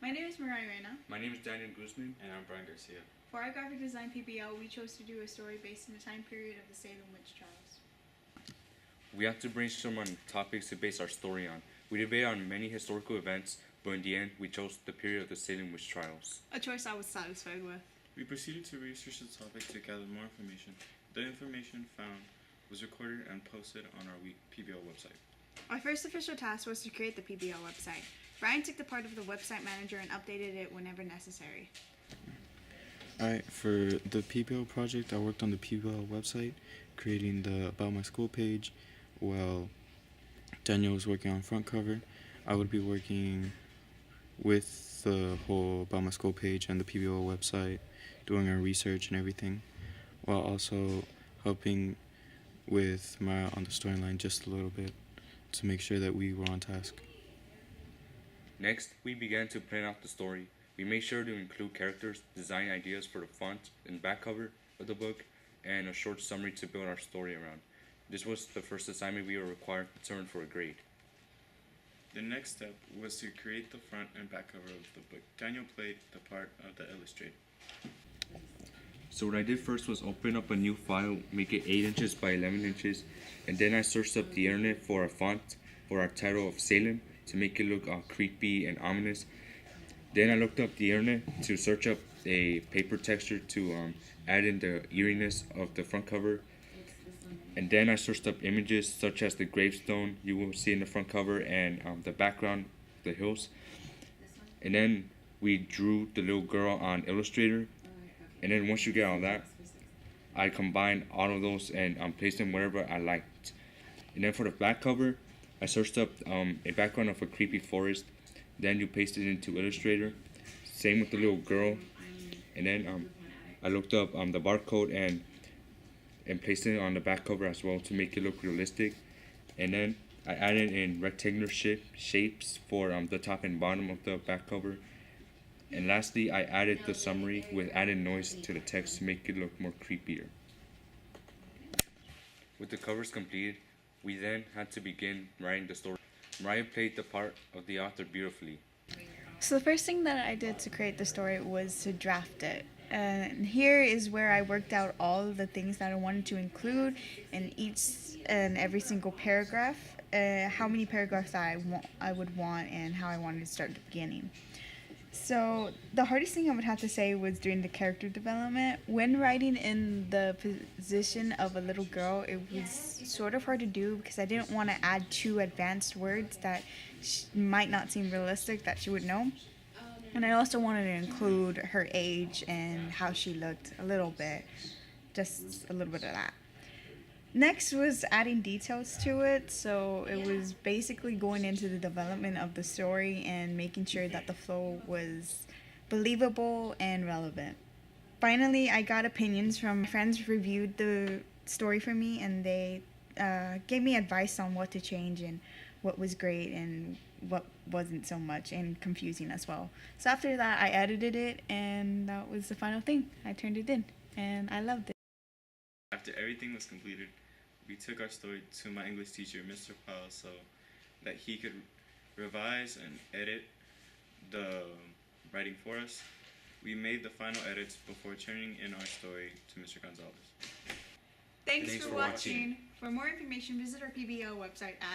My name is Mariah Reina. My name is Daniel Guzman. And I'm Brian Garcia. For our graphic design PBL, we chose to do a story based in the time period of the Salem witch trials. We had to brainstorm on topics to base our story on. We debated on many historical events, but in the end, we chose the period of the Salem witch trials. A choice I was satisfied with. We proceeded to research the topic to gather more information. The information found was recorded and posted on our PBL website. Our first official task was to create the PBL website. Brian took the part of the website manager and updated it whenever necessary. Alright, for the PBL project, I worked on the PBL website, creating the About My School page, while Daniel was working on front cover. I would be working with the whole About My School page and the PBL website, doing our research and everything, while also helping with Mara on the storyline just a little bit to make sure that we were on task. Next, we began to plan out the story. We made sure to include characters, design ideas for the font and back cover of the book, and a short summary to build our story around. This was the first assignment we were required to turn for a grade. The next step was to create the front and back cover of the book. Daniel played the part of the illustrator. So what I did first was open up a new file, make it 8 inches by 11 inches, and then I searched up the internet for a font for our title of Salem to make it look creepy and ominous. Then I looked up the internet to search up a paper texture to add in the eeriness of the front cover. And then I searched up images such as the gravestone you will see in the front cover and the background, the hills. And then we drew the little girl on Illustrator. And then once you get all that, I combined all of those and placed them wherever I liked. And then for the back cover, I searched up a background of a creepy forest. Then you paste it into Illustrator. Same with the little girl. And then I looked up the barcode and placed it on the back cover as well to make it look realistic. And then I added in rectangular shapes for the top and bottom of the back cover. And lastly, I added the summary with added noise to the text to make it look more creepier. With the covers completed, we then had to begin writing the story. Mariah played the part of the author beautifully. So the first thing that I did to create the story was to draft it. And here is where I worked out all of the things that I wanted to include in each and every single paragraph, how many paragraphs I would want and how I wanted to start the beginning. So the hardest thing I would have to say was during the character development. When writing in the position of a little girl, it was sort of hard to do because I didn't want to add too advanced words that might not seem realistic that she would know. And I also wanted to include her age and how she looked a little bit, just a little bit of that. Next was adding details to it, so it was basically going into the development of the story and making sure that the flow was believable and relevant. Finally, I got opinions from my friends, reviewed the story for me, and they gave me advice on what to change and what was great and what wasn't so much, and confusing as well. So after that, I edited it, and that was the final thing. I turned it in, and I loved it. After everything was completed, we took our story to my English teacher, Mr. Powell, so that he could revise and edit the writing for us. We made the final edits before turning in our story to Mr. Gonzalez. Thanks for watching. For more information, visit our PBL website at